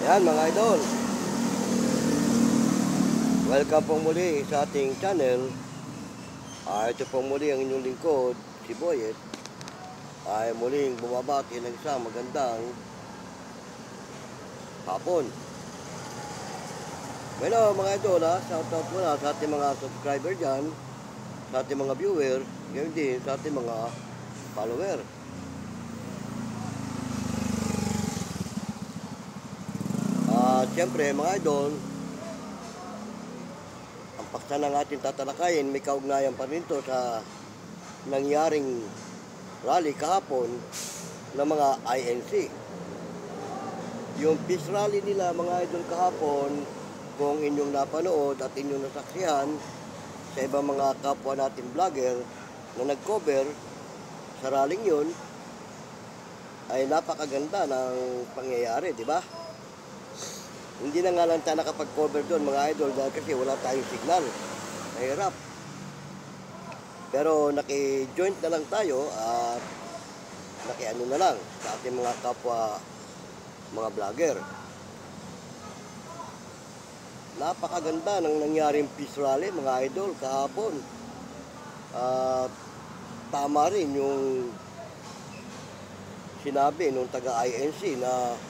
Yan mga idol, welcome po muli sa ating channel. Ito po muli ang inyong lingkod, si Boyet, ay muling bumabati ng isang magandang hapon. Well, mga idol, shoutout muna sa ating mga subscriber dyan, sa ating mga viewer, ngayon din sa ating mga follower. Siyempre mga idol, ang paksa ng ating tatalakayin may kaugnayan pa rin to sa nangyaring rally kahapon ng mga INC. Yung peace rally nila mga idol kahapon, kung inyong napanood at inyong nasaksihan sa ibang mga kapwa natin vlogger na nag-cover sa rallying yun, ay napakaganda ng pangyayari, di ba? Hindi na nga lang tayo nakapag-cover doon mga idol dahil kasi wala tayong signal. Mahirap. Pero naki-joint na lang tayo at naki-ano na lang sa ating mga kapwa mga vlogger. Napakaganda ng nangyaring peace rally mga idol kahapon. Tama rin yung sinabi nung taga-INC na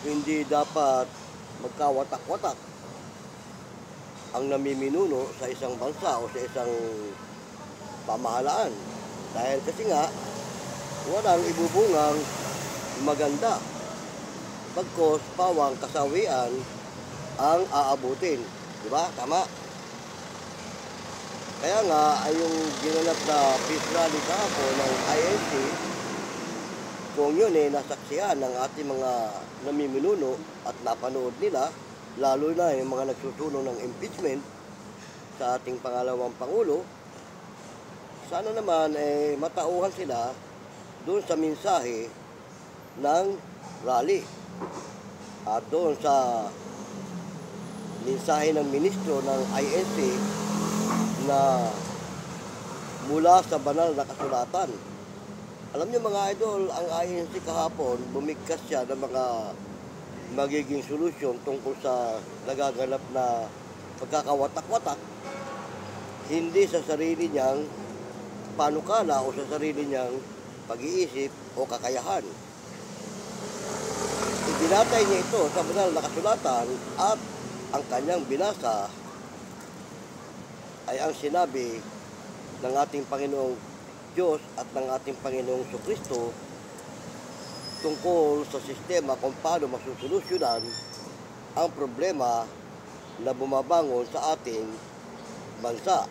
hindi dapat magkawatak-watak ang namiminuno sa isang bansa o sa isang pamahalaan. Dahil kasi nga, walang ibubungang maganda. Pagkos pawang kasawian ang aabutin. Diba? Tama? Kaya nga, ay yung ginanap na peace rally kahapon ng INC, kung yun nasaksihan ng ating mga namiminuno at napanood nila, lalo na yung mga nagsusuno ng impeachment sa ating pangalawang Pangulo, sana naman matauhan sila doon sa mensahe ng rally at doon sa mensahe ng ministro ng INC na mula sa banal na kasulatan. Alam niyo mga idol, ang INC kahapon, bumigkas siya ng mga magiging solusyon tungkol sa nagaganap na pagkakawatak-watak, hindi sa sarili niyang panukala o sa sarili niyang pag-iisip o kakayahan. Ibinatay niya ito sa banal na kasulatan at ang kanyang binasa ay ang sinabi ng ating Panginoong Diyos at ng ating Panginoong Kristo tungkol sa sistema kung paano masusolusyonan ang problema na bumabangon sa ating bansa.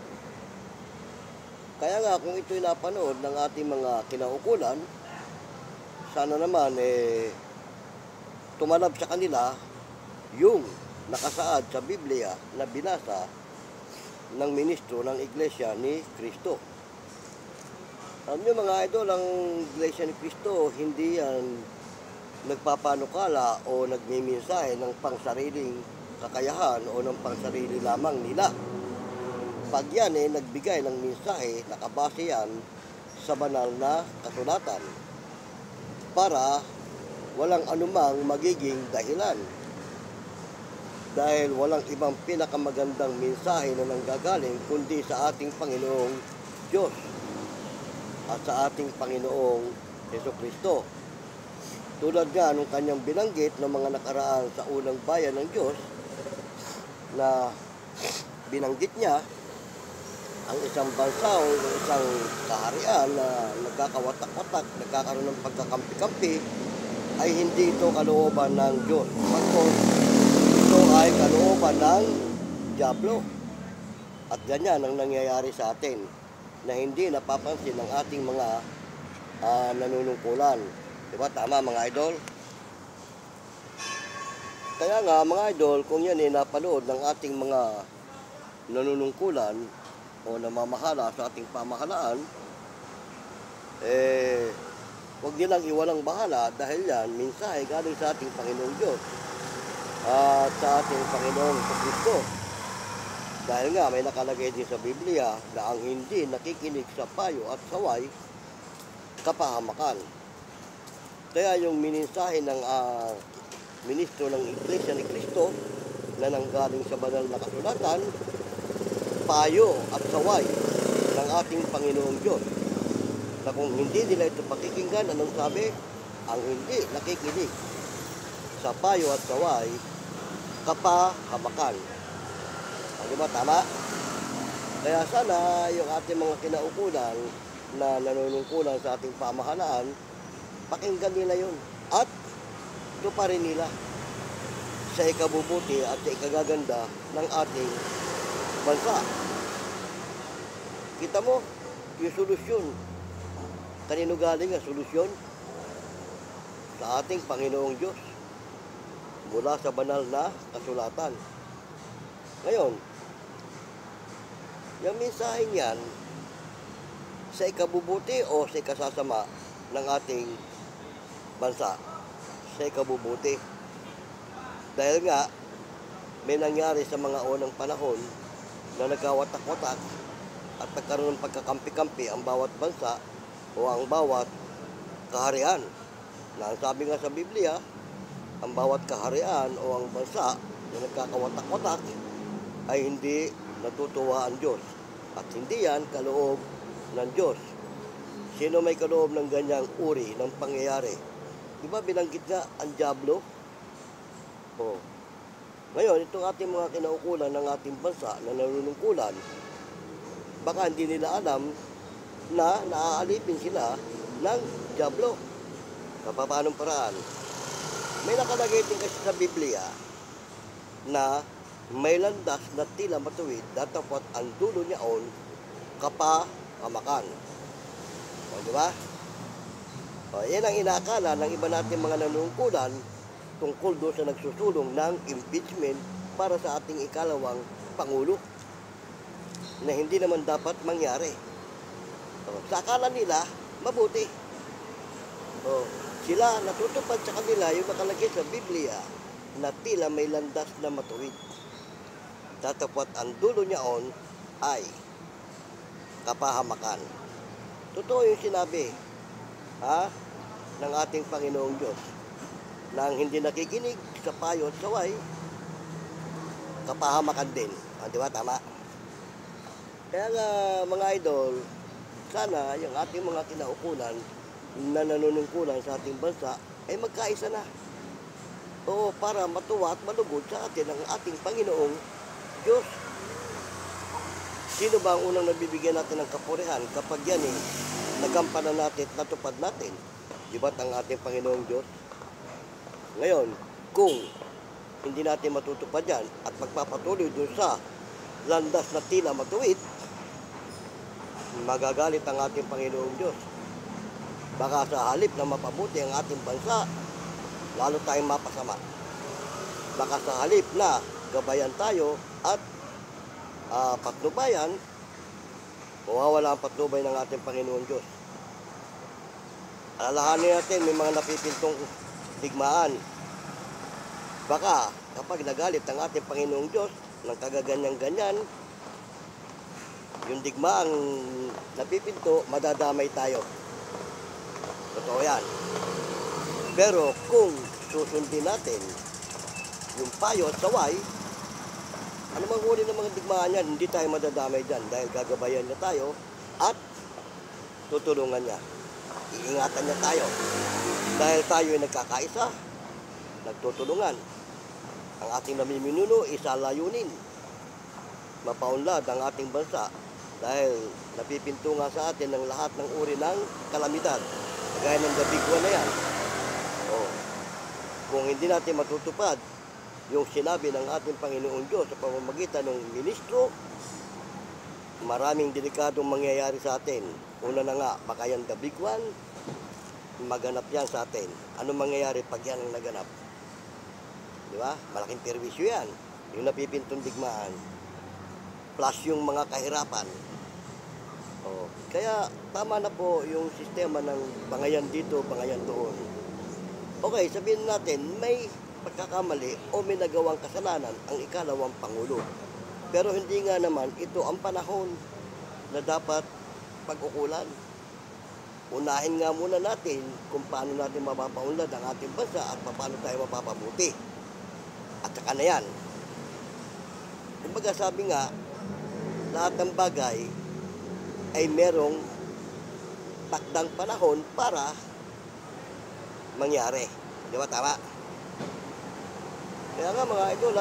Kaya nga kung ito'y napanood ng ating mga kinaukulan, sana naman tumalab sa kanila yung nakasaad sa Biblia na binasa ng ministro ng Iglesia ni Kristo. Alam niyo mga idol, ang Iglesia ni Cristo, hindi yan nagpapanukala o nagmimensahe ng pangsariling kakayahan o ng pangsarili lamang nila. Pag yan nagbigay ng mensahe, nakabase yan sa banal na kasulatan para walang anumang magiging dahilan. Dahil walang ibang pinakamagandang mensahe na nanggagaling kundi sa ating Panginoong Diyos at sa ating Panginoong Jesucristo. Tulad nga nung kanyang binanggit ng mga nakaraan sa unang bayan ng Diyos na binanggit niya ang isang bansa o isang kaharian na nagkakawatak-watak, nagkakaroon ng pagkakampi-kampi, ay hindi ito kalooban ng Diyos. Pagkos ito ay kalooban ng Diablo. At ganyan ang nangyayari sa atin na hindi napapansin ng ating mga nanunungkulan. Diba? Tama mga idol? Kaya nga mga idol, kung yan napanood ng ating mga nanunungkulan o namamahala sa ating pamahalaan, huwag nilang iwalang bahala dahil yan, mensahe galing sa ating Panginoong Diyos at sa ating Panginoong Kristo. Dahil nga may nakalagay din sa Biblia na ang hindi nakikinig sa payo at saway, kapahamakan. Kaya yung mininsahe ng ministro ng Iglesia ni Cristo na nanggaling sa banal na kasulatan, payo at saway ng ating Panginoong Diyos. Na kung hindi nila ito pakikinggan, anong sabi? Ang hindi nakikinig sa payo at saway, kapahamakan. Di ba? Tama? Kaya sana yung ating mga kinaukulan na nanunungkulan sa ating pamahalaan, pakinggan nila yun. At tuparin nila sa ikabubuti at sa ikagaganda ng ating bansa. Kita mo, yung solusyon. Kanino galing ang solusyon? Sa ating Panginoong Diyos. Mula sa banal na kasulatan. Ngayon, yung mensahe niyan, sa ikabubuti o sa ikasasama ng ating bansa? Sa ikabubuti. Dahil nga, may nangyari sa mga unang panahon na nagkawatak-watak at nagkaroon ng pagkakampi-kampi ang bawat bansa o ang bawat kaharian. Na ang sabi nga sa Biblia, ang bawat kaharian o ang bansa na nagkakawatak-watak ay hindi natutuwa ang Diyos. At hindi yan kaloob ng Diyos. Sino may kaloob ng ganyang uri ng pangyayari? Di ba binanggit nga ang Diablo? O. Ngayon, itong ating mga kinaukulan ng ating bansa na nanunungkulan, baka hindi nila alam na naaalipin sila ng Diablo. Paanong paraan? May nakalagay din kasi sa Biblia na may landas na tila matuwid, datapot ang dulo niyaon kapahamakan. O, di ba? O, yan ang inaakala ng iba natin mga nanungkulan tungkol doon sa nagsusulong ng impeachment para sa ating ikalawang Pangulo na hindi naman dapat mangyari. O, sa akala nila, mabuti. O, sila natutupad sa kanila yung nakalagay sa Biblia na tila may landas na matuwid. Tatapot ang dulo niyaon ay kapahamakan. Totoo yung sinabi ng ating Panginoong Diyos na ang hindi nakikinig sa payo at saway, kapahamakan din. Di ba? Tama? Kaya nga mga idol, sana yung ating mga kinaukulan na nanunungkulan sa ating bansa ay magkaisa na. Oo, para matuwa at malugod sa atin ang ating Panginoong Diyos. Sino ba ang unang nabibigyan natin ng kapurihan kapag yan nagampanan natin at natupad natin? Di ba't ang ating Panginoong Diyos? Ngayon, kung hindi natin matutupad yan at magpapatuloy dun sa landas na tila matuwid, magagalit ang ating Panginoong Diyos. Baka sa halip na mapabuti ang ating bansa, lalo tayong mapasama. Baka sa halip na gabayan tayo at patnubayan, mawawala ang patnubay ng ating Panginoon Diyos. Alalahanin natin, may mga napipintong digmaan. Baka kapag nagalit ang ating Panginoong Diyos ng kagaganyan-ganyan, yung digmaang napipinto, madadamay tayo. Totoo yan. Pero kung susundin natin yung payo at saway, ano mang uri ng mga digmaan yan, hindi tayo madadamay dyan dahil gagabayan niya tayo at tutulungan niya. Iingatan niya tayo. Dahil tayo ay nagkakaisa, nagtutulungan. Ang ating namiminuno, isa layunin. Mapaunlad ang ating bansa dahil napipinto nga sa atin ng lahat ng uri ng kalamidad. Gaya ng gabigwa na yan. Kung hindi natin matutupad yung sinabi ng ating Panginoong Diyos sa pamamagitan ng ministro, maraming delikadong mangyayari sa atin. Una na nga, baka yan gabigwan, maganap yan sa atin. Ano mangyayari pag yan ang naganap? Di ba? Malaking perwisyo yan. Yung napipintong digmaan. Plus yung mga kahirapan. Kaya tama na po yung sistema ng bangayan dito, bangayan doon. Okay, sabihin natin, may pagkakamali o may nagawang kasalanan ang ikalawang Pangulo. Pero hindi nga naman ito ang panahon na dapat pag-ukulan. unahin nga muna natin kung paano natin mapapaunlad ang ating bansa at paano tayo mapapabuti. At saka na yan. Kumbaga sabi nga, lahat ng bagay ay merong takdang panahon para mangyari. Di ba tama? Kaya nga mga idol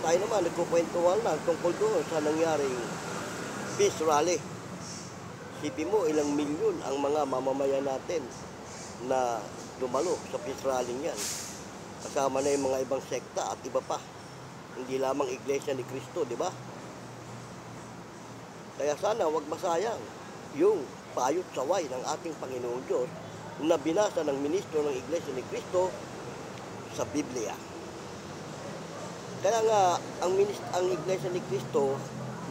tayo naman nagkukwentuhan na tungkol doon sa nangyaring peace rally. Isipin mo ilang milyon ang mga mamamayan natin na dumalo sa peace rally yan. Kasama na yung mga ibang sekta at iba pa. Hindi lamang Iglesia ni Cristo, di ba? Kaya sana wag masayang yung payot saway ng ating Panginoong Diyos na binasa ng ministro ng Iglesia ni Cristo sa Biblia. Kaya nga, ang Iglesia ni Cristo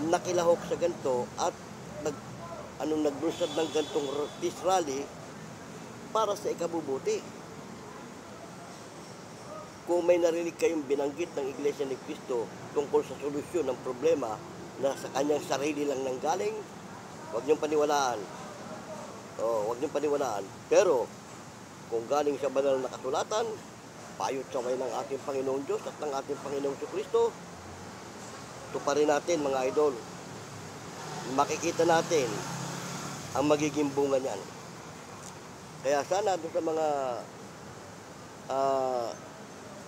nakilahok sa ganito at naglunsad ng gantong peace rally para sa ikabubuti. Kung may narinig kayong binanggit ng Iglesia ni Cristo tungkol sa solusyon ng problema na sa kanyang sarili lang nanggaling, huwag niyong paniwalaan. Huwag niyong paniwalaan. Pero, kung galing sa banal na kasulatan, payot saway ng ating Panginoong Diyos at ng ating Panginoong Kristo, tuparin natin mga idol. Makikita natin ang magiging bunga niyan. Kaya sana doon sa mga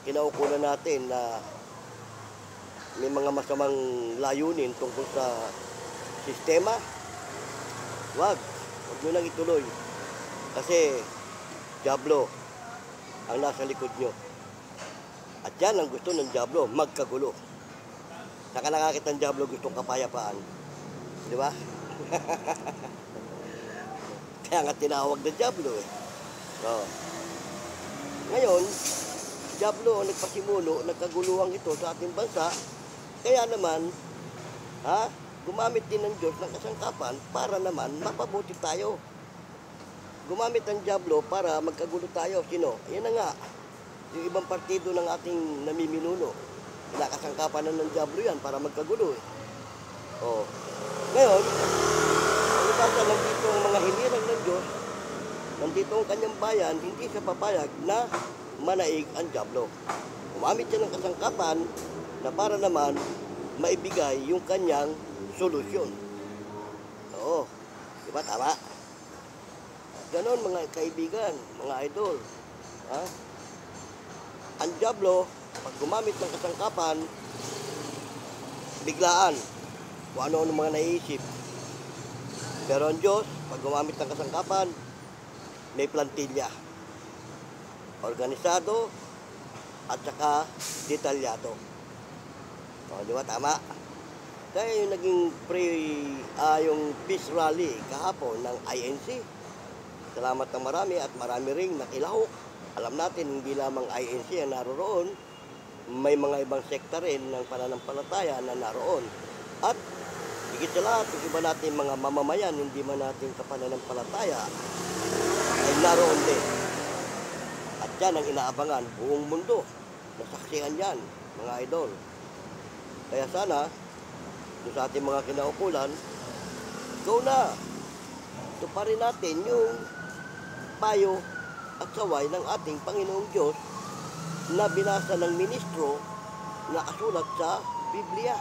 kinaukulan natin na may mga masamang layunin tungkol sa sistema, wag nyo nang ituloy. Kasi Diablo ang nasa likod nyo. At yan ang gusto ng Diablo, magkagulo. Saka nakakita ng Diablo gustong kapayapaan. Di ba? Kaya nga tinawag na Diablo eh. Ngayon, Diablo ang nagpasimulo, nagkaguluhan ito sa ating bansa. Kaya naman, gumamit din ng Diyos ng kasangkapan para naman mapabuti tayo. Gumamit ang Diablo para magkagulo tayo. Sino? Yan na nga. Yung ibang partido ng ating namiminuno. Kinakasangkapan na ng Diablo yan para magkagulo eh. Ngayon, nandito ang mga hinirang ng Diyos, nandito ang kanyang bayan, hindi siya papayag na manaig ang Diablo. Gumamit siya ng kasangkapan na para naman maibigay yung kanyang solusyon. Di ba tama? Ganon mga kaibigan, mga idol. Ang Diablo, pag gumamit ng kasangkapan, biglaan. Kung ano-ano mga naiisip. Pero ang Diyos, pag gumamit ng kasangkapan, may plantilla. Organisado at saka detalyado. Di ba tama? Kaya yung naging yung peace rally kahapon ng INC. Salamat ng marami at marami ring nakilahok. Alam natin, hindi lamang INC ang naroon, may mga ibang sekta rin ng pananampalataya na naroon. At higit sa lahat, yung iba natin mga mamamayan, hindi man natin kapananampalataya, ay naroon din. At yan ang inaabangan buong mundo. Nasaksihan yan, mga idol. Kaya sana, sa ating mga kinaukulan, go na. Tuparin natin yung payo at saway ng ating Panginoong Diyos na binasa ng ministro na kasulat sa Biblia.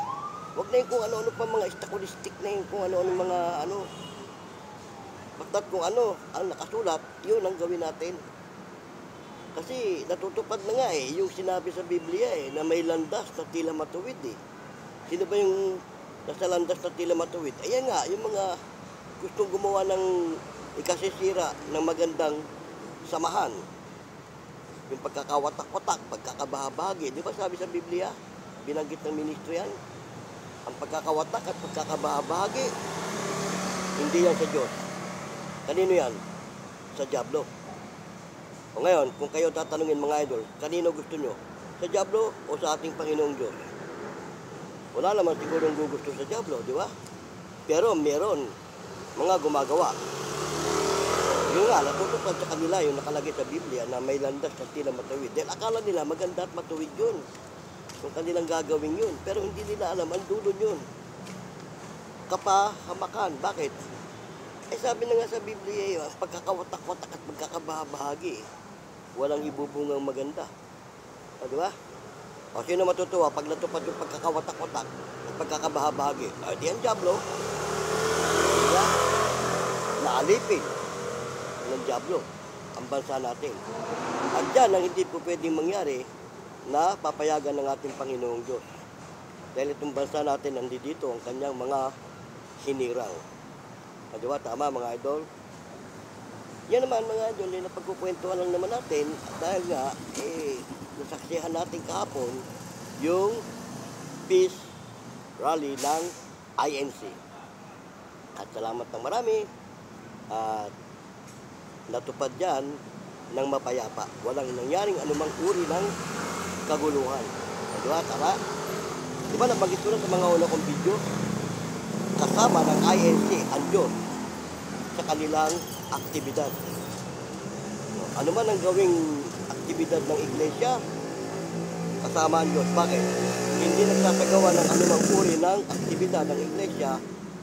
Huwag na yung kung ano-ano pa mga statistic na yung kung ano-ano mga basta't kung ano ang nakasulat, yun ang gawin natin. Kasi natutupad na nga yung sinabi sa Biblia na may landas na tila matuwid eh. Sino ba yung nasa landas na tila matuwid? Ayan nga, yung mga gustong gumawa ng ikasisira ng magandang samahan. Yung pagkakawatak-watak, pagkakabahabagi. Di ba sabi sa Biblia, binanggit ng ministro yan? Ang pagkakawatak at pagkakabahabagi, hindi yan sa Diyos. Kanino yan? Sa Diablo. O ngayon, kung kayo tatanungin mga idol, kanino gusto nyo? Sa Diablo o sa ating Panginoong Diyos? Wala naman siguro ang gugusto sa Diablo, di ba? Pero meron mga gumagawa. Yung nga, natutupad sa kanila yung nakalagay sa Biblia na may landas na tila matuwid. Dahil akala nila maganda at matuwid yun. Yung kanilang gagawin yun. Pero hindi nila alam ang dulo yun. Kapahamakan. Bakit? Eh sabi na nga sa Biblia, ang pagkakawatak-watak at pagkakabahagi, walang ibubungang maganda. O, di ba? O, sino matutuwa pag natupad yung pagkakawatak-watak at pagkakabahagi? Di ang Diablo. Diba? Naalipin ng Diablo ang bansa natin. At dyan ang hindi po pwedeng mangyari na papayagan ng ating Panginoong Diyos. Dahil itong bansa natin, nandito ang kanyang mga hinirang. Di ba? Tama mga idol? Yan naman mga idol, napagkukwentuhan lang naman natin dahil nga, nasaksihan natin kahapon yung peace rally ng INC. At salamat ng marami at natupad yan ng mapayapa. Walang nangyaring anumang uri ng kaguluhan. Di ba? Tara? Di ba nabanggit ko na sa mga una kong video? Kasama ng INC ang Diyos sa kanilang aktibidad. Ano man ang gawing aktibidad ng iglesia, kasama ang Diyos. Bakit? Hindi nagsasagawa ng anumang uri ng aktibidad ng iglesia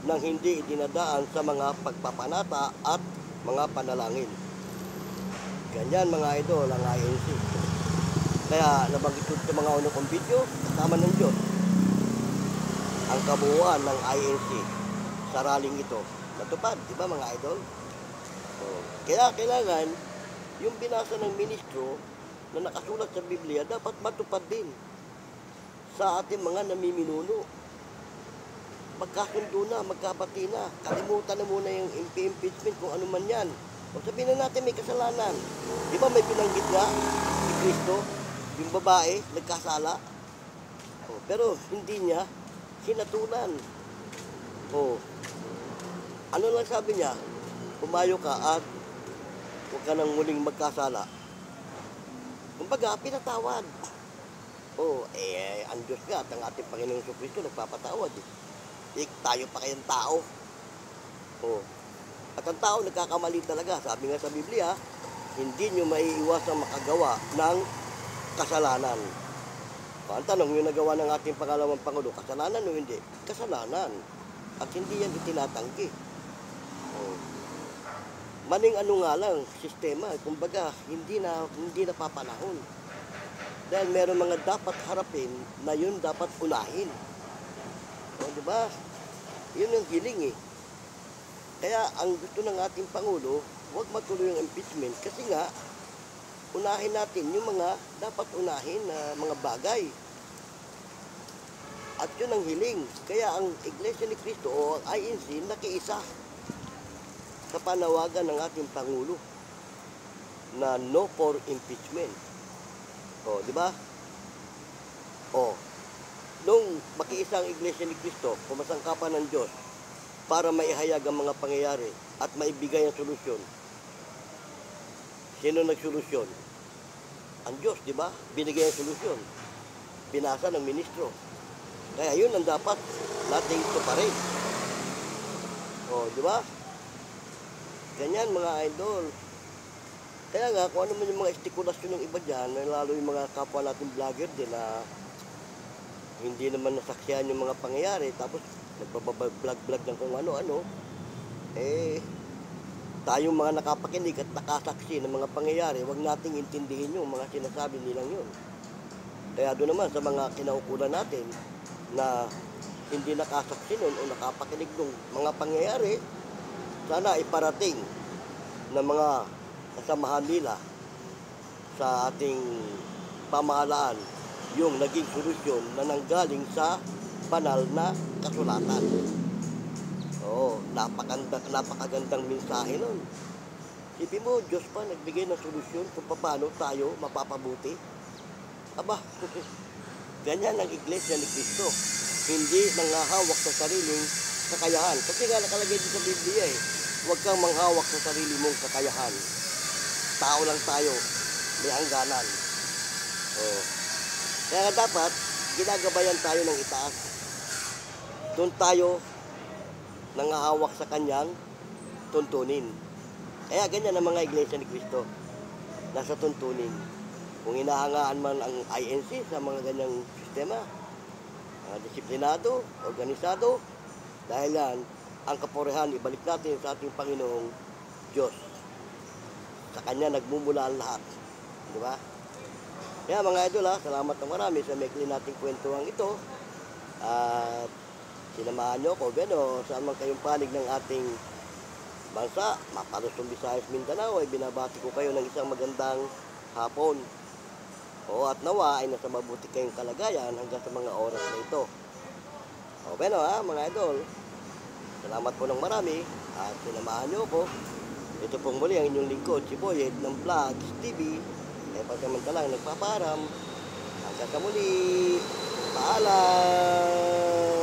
nang hindi idinadaan sa mga pagpapanata at mga panalangin. Ganyan mga idol ang INC. Kaya nabanggit ko sa mga una kong video, kasama ng Diyos ang kabuuan ng INC sa rallying ito. Natupad, di ba mga idol? Kaya kailangan yung binasa ng ministro na nakasulat sa Biblia dapat matupad din sa ating mga namiminuno. Magkasundo na, magkabati na, kalimutan na muna yung impeachment kung ano man yan. O sabihin na natin may kasalanan. Di ba may binanggit nga si Kristo, yung babae, nagkasala? Pero hindi niya sinatulan. Ano lang sabi niya? Pumayo ka at huwag ka nang muling magkasala. Kumbaga, pinatawad. Ang Diyos nga at ang ating Panginoong Jesucristo nagpapatawad. Tayo pa kayang tao. At ang tao nagkakamali talaga. Sabi nga sa Biblia, hindi nyo maiiwasang makagawa ng kasalanan. Ang tanong, yung nagawa ng ating pangalawang Pangulo, kasalanan o hindi? Kasalanan. At hindi yan itinatanggi. Maning ano nga lang, sistema, kumbaga, hindi na papanahon. Dahil meron mga dapat harapin na yun dapat unahin. Diba? Yun yung hiling Kaya ang gusto ng ating Pangulo, huwag matuloy yung impeachment kasi nga, unahin natin yung mga dapat unahin na mga bagay. At yun ang hiling. Kaya ang Iglesia ni Cristo o ang INC nakiisa sa panawagan ng ating Pangulo na no for impeachment. Di ba? Nung makiisa ang Iglesia ni Cristo, pumasangkapan ng Diyos para maihayag ang mga pangyayari at maibigay ang solusyon. Sino nagsolusyon? Ang Diyos, di ba? Binigay ang solusyon. Binasa ng ministro. Kaya yun ang dapat nating tuparin. Di ba? Ganyan mga idol. Kaya nga, kung ano man yung mga estikulasyon ng iba dyan, lalo yung mga kapwa natin vlogger din na hindi naman nasaksihan yung mga pangyayari, tapos nagbablog-vlog ng kung ano-ano, tayong mga nakapakinig at nakasaksi ng mga pangyayari, huwag nating intindihin yung mga sinasabi nilang yun. Kaya doon naman sa mga kinaukulan natin na hindi nakasaksi nun o nakapakinig ng mga pangyayari, sana iparating ng mga kasamahan nila sa ating pamahalaan yung naging solusyon na nanggaling sa banal na kasulatan. Napakagandang mensahe nun. Isipin mo, Diyos pa nagbigay ng solusyon kung paano tayo mapapabuti. Ganyan ang Iglesia ni Cristo. Hindi nanghahawak sa sariling kakayahan. Kasi nga nakalagay din sa Biblia huwag kang manghawak sa sarili mong kakayahan. Tao lang tayo, may hangganan. Kaya dapat, ginagabayan tayo ng itaas. Doon tayo nanghahawak sa kanyang tuntunin. Kaya ganyan ang mga Iglesia ni Cristo. Nasa tuntunin. Kung inahangaan man ang INC sa mga ganyang sistema, disiplinado, organisado, dahil yan, ang kapurihan ibalik natin sa ating Panginoong Diyos. Sa Kanya nagmumula ang lahat. Di ba? Kaya mga idol salamat ng marami sa maikli nating kwentuhan ito. At sinamahan nyo ko, saan man kayong panig ng ating bansa, Mapalusong, Visayas, Mindanao, ay binabati ko kayo ng isang magandang hapon. O at nawa ay nasa mabuti kayong kalagayan hanggang sa mga oras na ito. O mga idol, salamat po ng marami at sinamahan nyo ko. Ito pong muli ang inyong lingkod, si Boyed ng Vlogs TV. Pagkamantalang nagpaparam. Hanggang sa muli, paalam!